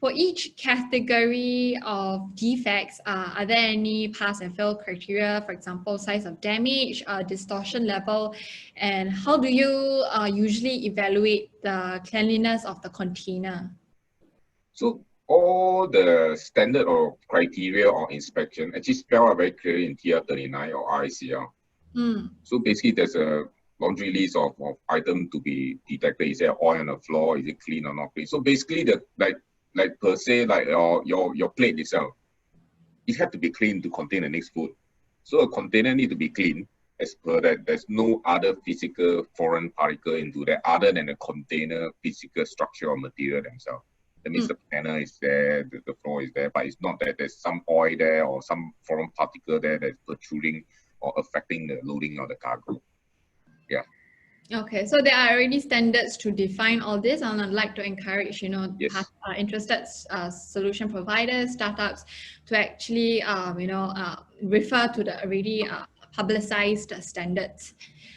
For each category of defects, are there any pass and fail criteria? For example, size of damage, distortion level, and how do you usually evaluate the cleanliness of the container? So all the standard or criteria or inspection actually spelled out very clearly in TR39 or RICL. So basically, there's a laundry list of items to be detected. Is there oil on the floor? Is it clean or not clean? So basically, like per se, like your plate itself, it has to be clean to contain the next food. So a container need to be clean as per that. There's no other physical foreign particle into that other than the container physical structure or material themselves. That means the panel is there, the floor is there, but it's not that there's some oil there or some foreign particle there that's protruding or affecting the loading of the cargo. Yeah. Okay, so there are already standards to define all this, and I'd like to encourage, Yes. interested solution providers, startups, to actually, refer to the already publicized standards.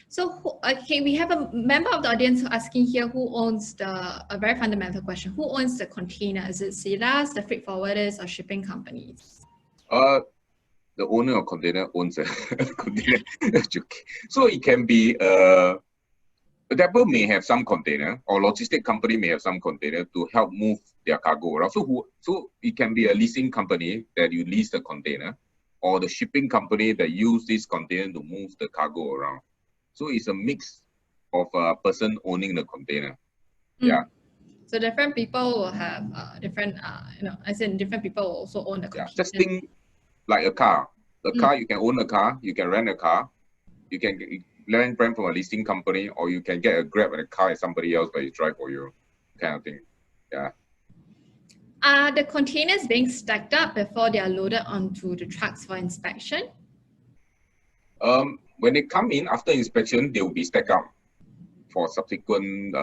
So, okay, we have a member of the audience asking here who owns a very fundamental question. Who owns the container? Is it CDAS, the freight forwarders, or shipping companies? The owner of container owns a container. So it can be the depot may have some container or logistic company may have some container to help move their cargo around. So it can be a leasing company that you lease the container or the shipping company that use this container to move the cargo around. So it's a mix of a person owning the container. Yeah. So different people will have different, as in different people will also own the container. Yeah. Just think like a car. The car, you can own a car, you can rent a car, you can rent from a leasing company, or you can get a Grab and a car and somebody else but you drive for you, kind of thing. Yeah. Are the containers being stacked up before they are loaded onto the trucks for inspection? When they come in after inspection, they will be stacked up for subsequent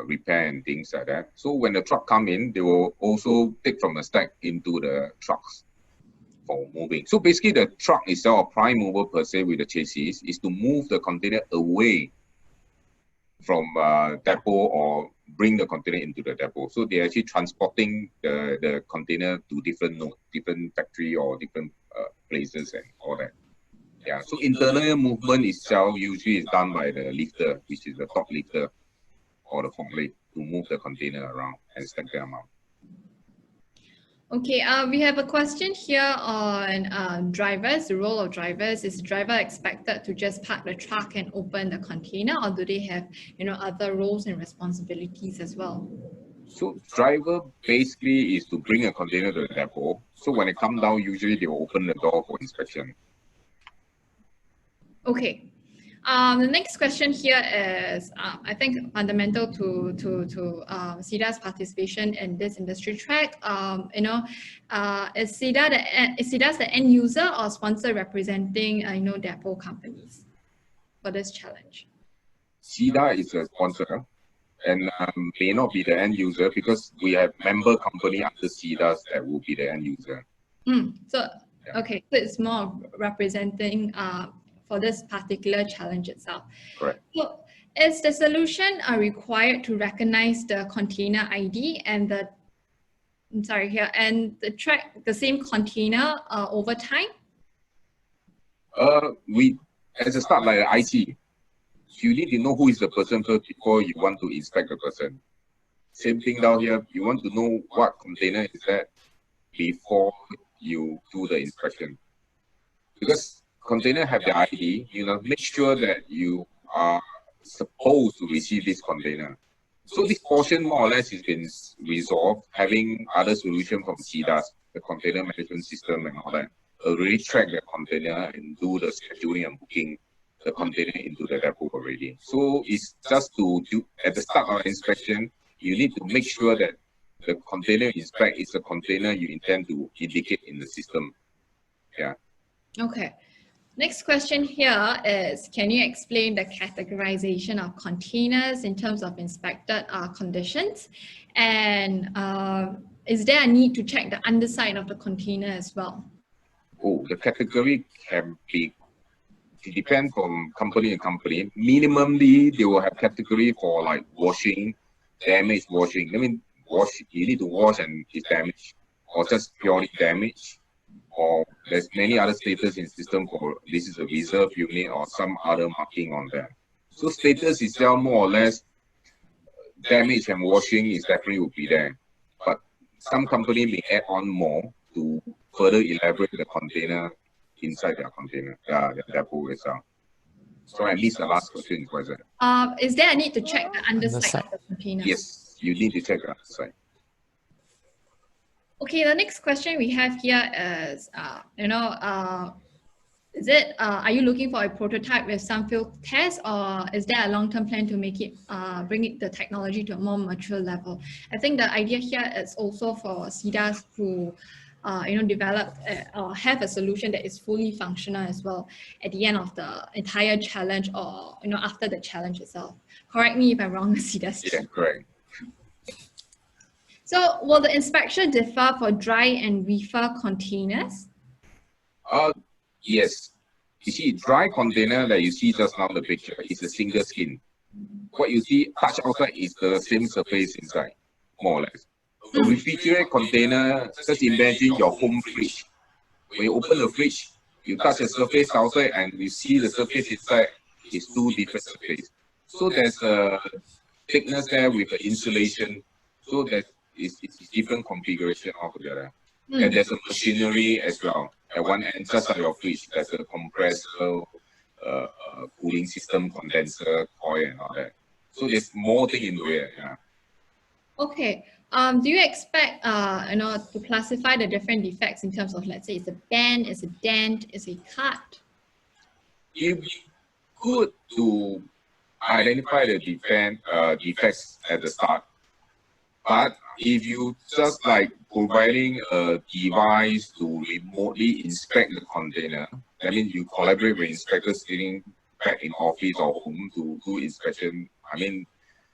repair and things like that. So when the truck come in, they will also take from the stack into the trucks for moving. So basically the truck itself, a prime mover per se with the chassis, is to move the container away from depot or bring the container into the depot. So they're actually transporting the container to different factory or different places and all that. Yeah, so internal movement itself usually is done by the lifter, which is the top lifter or the forklift, to move the container around and stack them out. Okay, we have a question here on drivers, the role of drivers. Is the driver expected to just park the truck and open the container, or do they have, other roles and responsibilities as well? So driver basically is to bring a container to the depot. So when they come down, usually they will open the door for inspection. Okay. The next question here is, I think, fundamental to CDAS participation in this industry track. Is CDAS the end user or sponsor representing, depot companies for this challenge? CDAS is a sponsor and may not be the end user, because we have member company under CDAS that will be the end user. Okay, so it's more representing for this particular challenge itself. Correct. So is the solution required to recognize the container ID and the track the same container over time? We, as a start, like the IC, you need to know who is the person first before you want to inspect the person. Same thing down here, you want to know what container is that before you do the inspection. Because container have the ID, make sure that you are supposed to receive this container. So this portion more or less has been resolved, having other solution from CDAS, the container management system and all that, already track the container and do the scheduling and booking the container into the depot already. So it's just to do, at the start of the inspection, you need to make sure that the container inspect is a container you intend to indicate in the system. Yeah. Okay. Next question here is, can you explain the categorization of containers in terms of inspected conditions? And is there a need to check the underside of the container as well? Oh, the category can be, it depends from company to company. Minimally, they will have category for like washing, damaged washing. I mean, you need to wash and it's damaged, or just purely damaged. Or there's many other status in system for this is a reserve unit or some other marking on that. So status itself more or less damage and washing is definitely will be there. But some company may add on more to further elaborate the container inside their container, their depot itself. So I missed the last question. Was it? Is there a need to check the underside of the container? Yes, you need to check the underside. Okay, the next question we have here is, are you looking for a prototype with some field tests, or is there a long-term plan to make it, bring the technology to a more mature level? I think the idea here is also for CDAS to, develop or have a solution that is fully functional as well at the end of the entire challenge, or after the challenge itself. Correct me if I'm wrong, CDAS. Yeah, correct. So will the inspection differ for dry and reefer containers? Yes. You see, dry container that you see just now in the picture is a single skin. What you see touch outside is the same surface inside, more or less. A refrigerated container, just imagine your home fridge. When you open the fridge, you touch the surface outside and you see the surface inside is two different surfaces. So there's a thickness there with the insulation. So that it's different configuration altogether. And there's a machinery as well. At one end, just like your fridge, there's a compressor, cooling system, condenser, coil, and all that. So there's more thing into it. Yeah. Okay. Do you expect to classify the different defects in terms of, let's say, it's a bend, it's a dent, it's a cut? It'd be good to identify the defects at the start. But if you just like providing a device to remotely inspect the container, that means you collaborate with inspectors sitting back in office or home to do inspection I mean,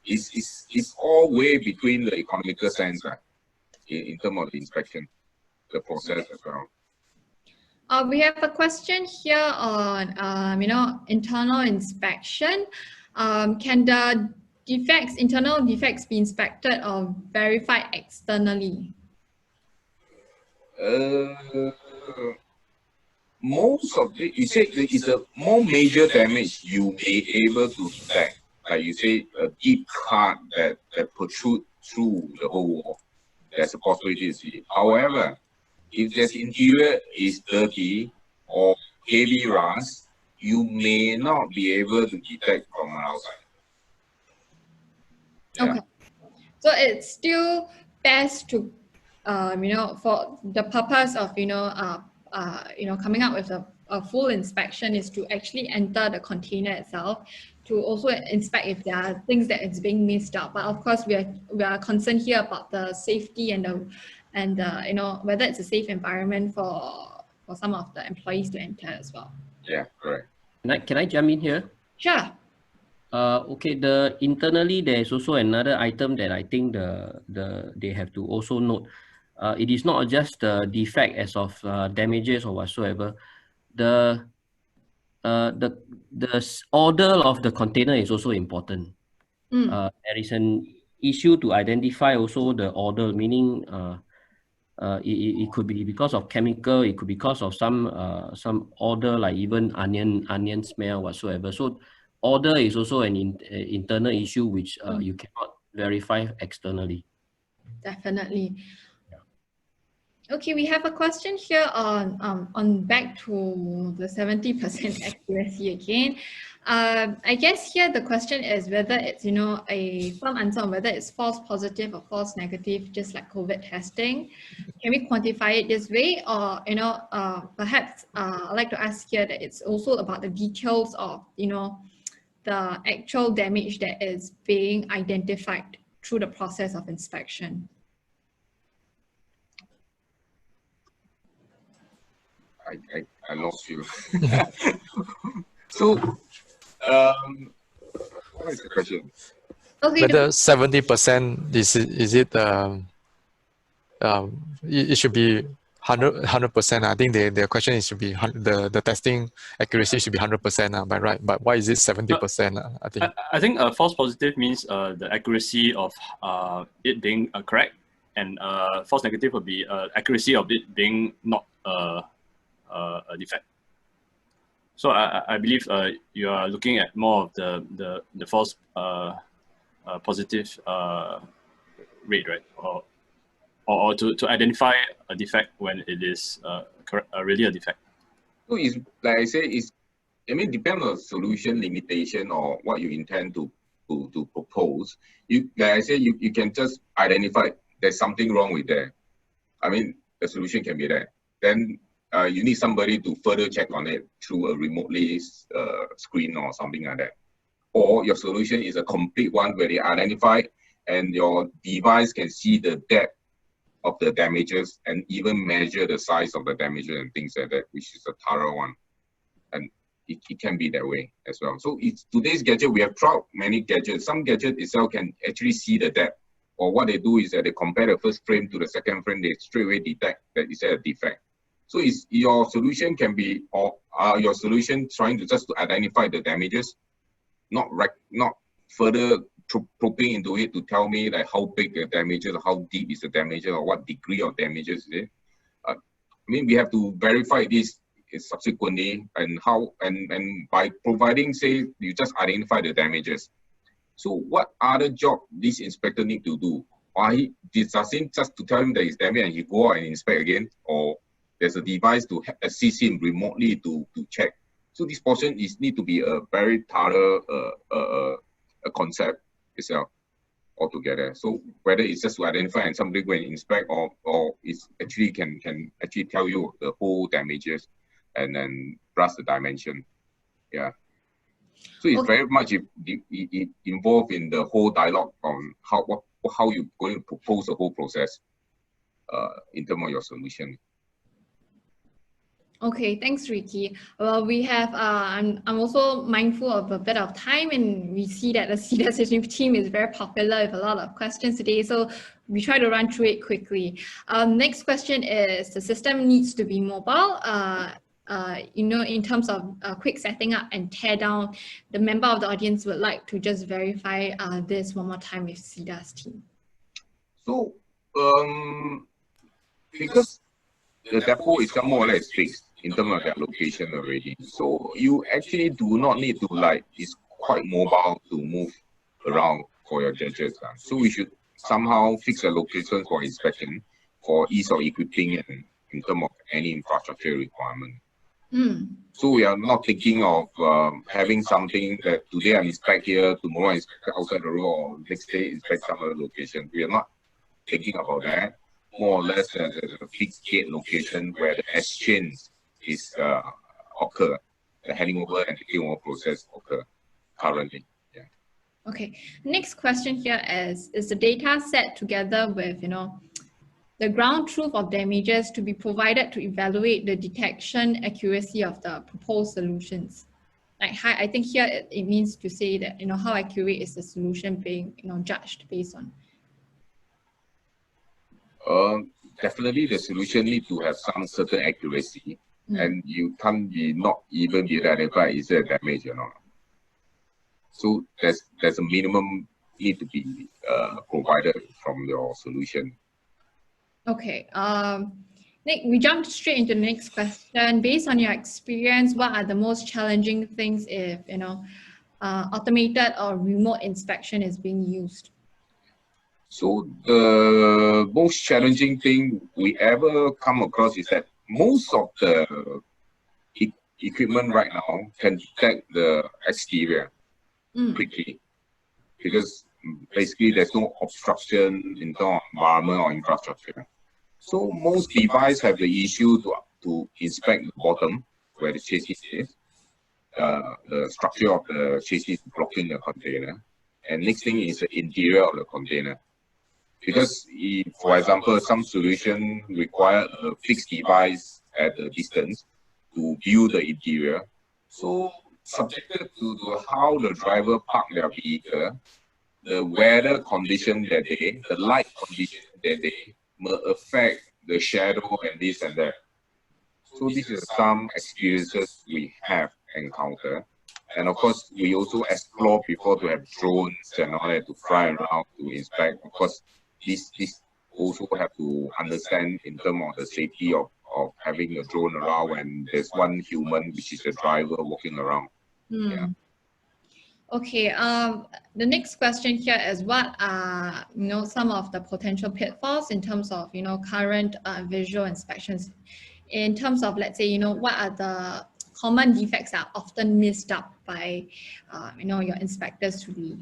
it's all way between the economical sense in terms of the inspection, the process as well. We have a question here on, internal inspection. Can the internal defects be inspected or verified externally? Most of it, you say it's a more major damage you may able to detect. Like you say, a deep cut that protrude through the whole wall. There's a possibility to see. However, if this interior is dirty or heavy rust, you may not be able to detect from outside. Yeah. Okay, so it's still best to, for the purpose of coming up with a full inspection is to actually enter the container itself to also inspect if there are things that is being missed out. But of course, we are concerned here about the safety and whether it's a safe environment for some of the employees to enter as well. Yeah, correct. Can I jump in here? Sure. Okay, internally there is also another item that I think they have to also note. It is not just the defect as of damages or whatsoever. The order of the container is also important. There is an issue to identify also the order, meaning it could be because of chemical, it could be because of some odor, like even onion smell whatsoever. So order is also an internal issue which you cannot verify externally. Definitely. Okay, we have a question here on back to the 70% accuracy again. I guess here the question is whether it's a firm answer on whether it's false positive or false negative, just like COVID testing. Can we quantify it this way, or perhaps I'd like to ask here that it's also about the details of the actual damage that is being identified through the process of inspection. I lost you. So, what is the question? Okay, Whether 70% is it? It should be 100%. I think the question is should be the testing accuracy should be 100%. By right, but why is it 70%? I think. I think false positive means the accuracy of it being correct, and false negative would be accuracy of it being not a defect. So I believe you are looking at more of the false positive rate, right? Or to identify a defect when it is really a defect. So it's like I say, depends on solution limitation or what you intend to propose. Like I say, you can just identify there's something wrong with there. I mean, the solution can be there. Then you need somebody to further check on it through a remotely screen or something like that. Or your solution is a complete one where they identify and your device can see the depth of the damages and even measure the size of the damages and things like that, which is a thorough one. And it can be that way as well. So it's today's gadget, we have tried many gadgets. Some gadget itself can actually see the depth. Or what they do is that they compare the first frame to the second frame, they straight away detect that it's a defect. So is your solution can be, or your solution trying to just to identify the damages, not further probing into it to tell me like how big the damages, how deep is the damage, or what degree of damages is it. We have to verify this subsequently, and how and by providing, say, you just identify the damages. So what other job this inspector need to do? Why does him just to tell him that it's damaged and he go out and inspect again, or there's a device to assist him remotely to check. So this portion need to be a very thorough a concept itself altogether. So whether it's just to identify and somebody go and inspect, or it's actually can actually tell you the whole damages and then plus the dimension. Yeah. So it's very much involved in the whole dialogue on how you're going to propose the whole process in terms of your solution. Okay, thanks, Ricky. Well, we have, I'm also mindful of a bit of time, and we see that the CDAS team is very popular with a lot of questions today. So we try to run through it quickly. Next question is, the system needs to be mobile. In terms of quick setting up and tear down, the member of the audience would like to just verify this one more time with CDAS team. So, because the depot is more or less fixed in terms of their location already. So you actually do not need to it's quite mobile to move around for your judges. So we should somehow fix a location for inspection for ease of equipping and in terms of any infrastructure requirement. So we are not thinking of having something that today I inspect here, tomorrow I inspect outside the room, or next day inspect some other location. We are not thinking about that. More or less there's a fixed gate location where the exchange is occur, the handing over and taking over process occur currently. Yeah. Okay. Next question here is the data set together with the ground truth of damages to be provided to evaluate the detection accuracy of the proposed solutions? I think here it means to say that how accurate is the solution being judged based on. Definitely the solution need to have some certain accuracy, and you can't not even be identified is there damage or not. So there's a minimum need to be provided from your solution. Okay. Nick, we jumped straight into the next question. Based on your experience, what are the most challenging things if automated or remote inspection is being used? So the most challenging thing we ever come across is that most of the equipment right now can detect the exterior quickly, because basically there's no obstruction in terms of environment or infrastructure. So most devices have the issue to inspect the bottom where the chassis is. The structure of the chassis is blocking the container. And next thing is the interior of the container. Because, for example, some solution require a fixed device at a distance to view the interior. So, subjected to how the driver park their vehicle, the weather condition that day, the light condition that day, may affect the shadow and this and that. So, this is some experiences we have encountered. And of course, we also explore before to have drones and all that to fly around to inspect. Of course, this also have to understand in terms of the safety of having a drone around when there's one human, which is the driver, walking around. Yeah. Okay. The next question here is, what are some of the potential pitfalls in terms of current visual inspections? In terms of, let's say, what are the common defects that are often missed out by your inspectors to be?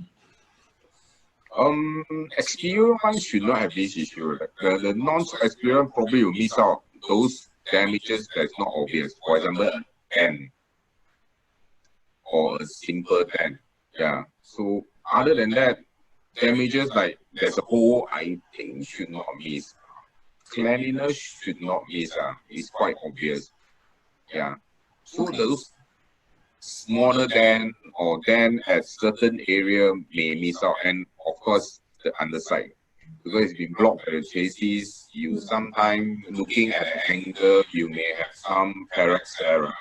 Experienced ones should not have this issue. The non-experienced probably will miss out those damages that's not obvious. For example, a dent or a simple dent. Yeah. So other than that, damages like there's a hole, I think should not miss. Cleanliness should not miss. It's quite obvious. Yeah. So those smaller dent or dent at certain area may miss out, and of course the underside, because it's been blocked by the chassis. You sometimes looking at the angle, you may have some parallax error,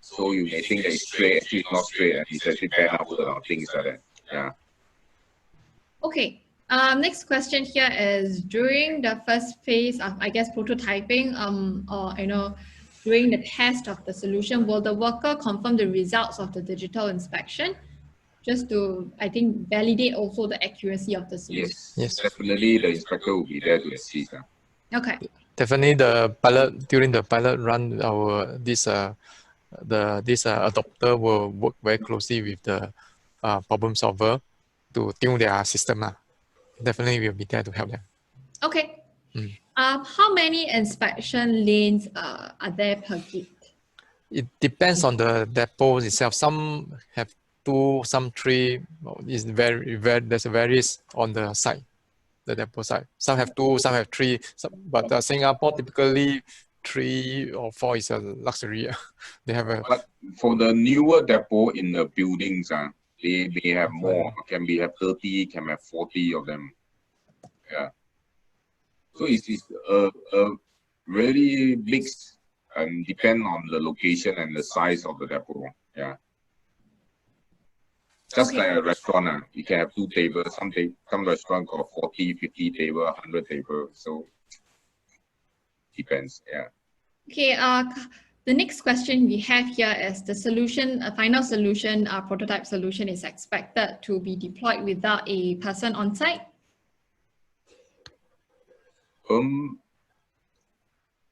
so you may think that it's straight, actually it's not straight, and it's actually bent upward or things like that. Yeah. Okay. Next question here is, during the first phase of, prototyping, or during the test of the solution, will the worker confirm the results of the digital inspection, just to, validate also the accuracy of the solution? Yes. Definitely the inspector will be there to assist. Okay. Definitely during the pilot run, this adopter will work very closely with the problem solver to tune their system. Definitely we'll be there to help them. Okay. How many inspection lanes are there per gate? It depends on the depot itself. Some have 2, some 3. It's there's varies on the site, the depot site. Some have 2, some have 3. But Singapore typically 3 or 4 is a luxury. They have a. But for the newer depot in the buildings, they may have more. Can be have 30, can have 40 of them. Yeah. So it's a really mixed and depend on the location and the size of the depot. Yeah. Just like a restaurant, you can have 2 tables. Some restaurant got 40, 50 table, 100 table. So depends. Yeah. Okay. The next question we have here is the solution, a final solution, prototype solution is expected to be deployed without a person on site. What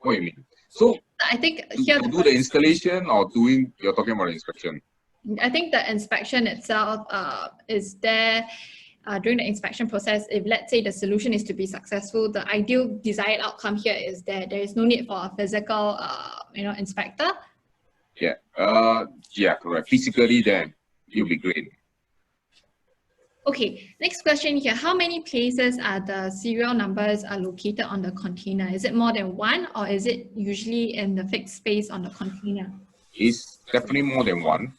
do you mean? So I think here to do the installation or you're talking about inspection? I think the inspection itself is there during the inspection process. If let's say the solution is to be successful, the ideal desired outcome here is that there is no need for a physical, inspector. Yeah. Yeah, correct. Physically, then it'll be great. Okay. Next question here: how many places are the serial numbers are located on the container? Is it more than one, or is it usually in the fixed space on the container? It's definitely more than one.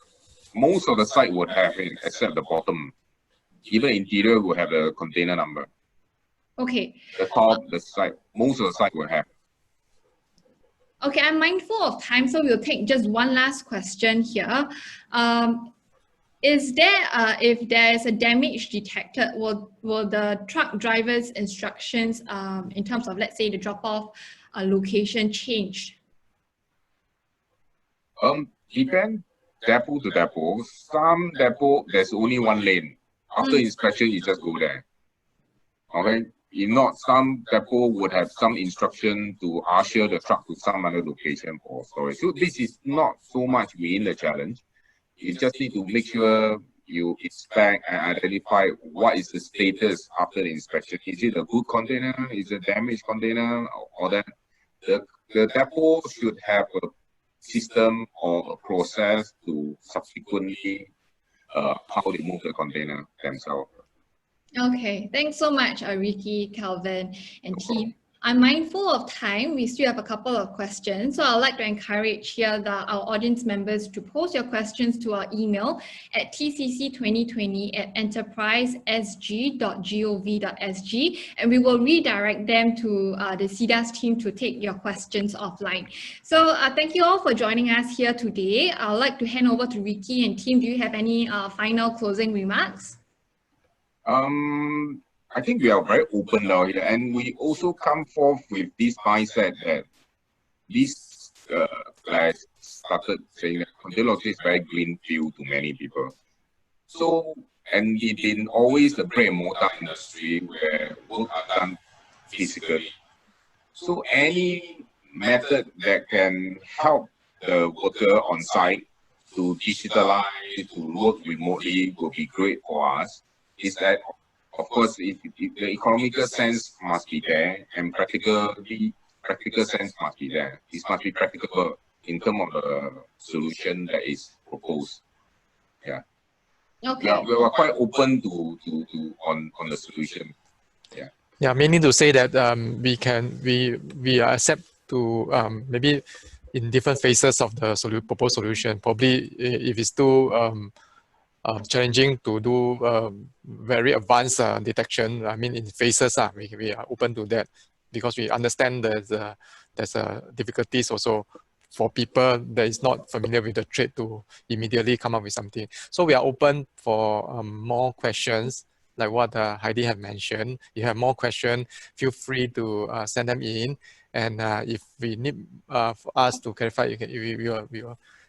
Most of the site would have it, except the bottom. Even interior will have the container number. Okay. The top, the side, most of the site will have. Okay, I'm mindful of time, so we'll take just one last question here. Is there, if there is a damage detected, will the truck driver's instructions in terms of, let's say, the drop-off location change? Depend depot to depot. Some depot, there's only one lane. After inspection, you just go there. Okay? If not, some depot would have some instruction to usher the truck to some other location for storage. So this is not so much within the challenge. You just need to make sure you inspect and identify what is the status after the inspection. Is it a good container? Is it a damaged container? Or that the depot should have a system or a process to subsequently how they move the container themselves. Okay, thanks so much, Ricky, Calvin, and team. I'm mindful of time. We still have a couple of questions. So I'd like to encourage here our audience members to post your questions to our email at tcc2020@enterprisesg.gov.sg, and we will redirect them to the CDAS team to take your questions offline. So thank you all for joining us here today. I'd like to hand over to Ricky and team. Do you have any final closing remarks? I think we are very open now here, and we also come forth with this mindset that this like started saying that container logistics is very green field to many people. So, and it's been always the brick and mortar industry where work are done physically. So any method that can help the worker on site to digitalize, to work remotely will be great for us. Is that, of course, if the economical sense must be there, and practical sense must be there. This must be practicable in terms of the solution that is proposed. Yeah. Okay. We are quite open to on the solution. Yeah. Yeah, meaning to say that we are accept to maybe in different phases of the proposed solution. Probably if it's too challenging to do very advanced detection. I mean, in phases, we are open to that because we understand that there's difficulties also for people that is not familiar with the trade to immediately come up with something. So we are open for more questions like what Heidi have mentioned. If you have more questions, feel free to send them in. And if we need for us to clarify, we will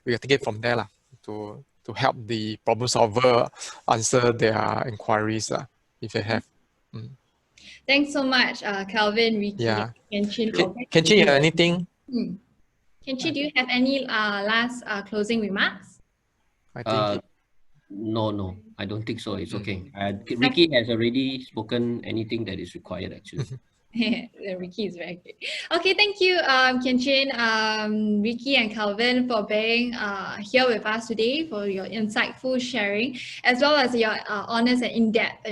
take it from there to help the problem solver answer their inquiries if they have. Thanks so much, Calvin, Ricky, yeah. Kenshin. Kenshin, you have anything? Kenshin, do you have any last closing remarks? I think no, I don't think so. It's okay. Ricky has already spoken anything that is required, actually. Ricky is very good. Okay, thank you, Kian-Chin, Ricky and Calvin for being here with us today, for your insightful sharing, as well as your honest and in-depth,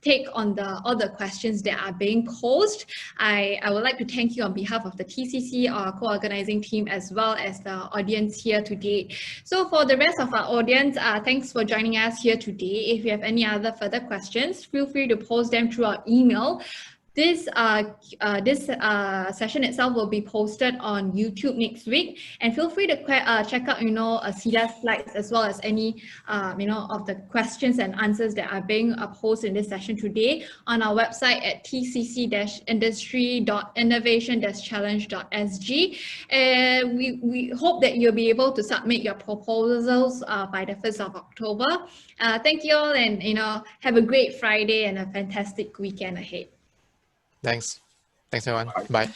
take on all the questions that are being posed. I would like to thank you on behalf of the TCC, our co-organizing team, as well as the audience here today. So for the rest of our audience, thanks for joining us here today. If you have any other further questions, feel free to post them through our email. This session itself will be posted on YouTube next week, and feel free to check out CDAS slides as well as any of the questions and answers that are being posed in this session today on our website at tcc-industry.innovation-challenge.sg. And we hope that you'll be able to submit your proposals by the 1st of October. Thank you all, and have a great Friday and a fantastic weekend ahead. Thanks everyone. Bye.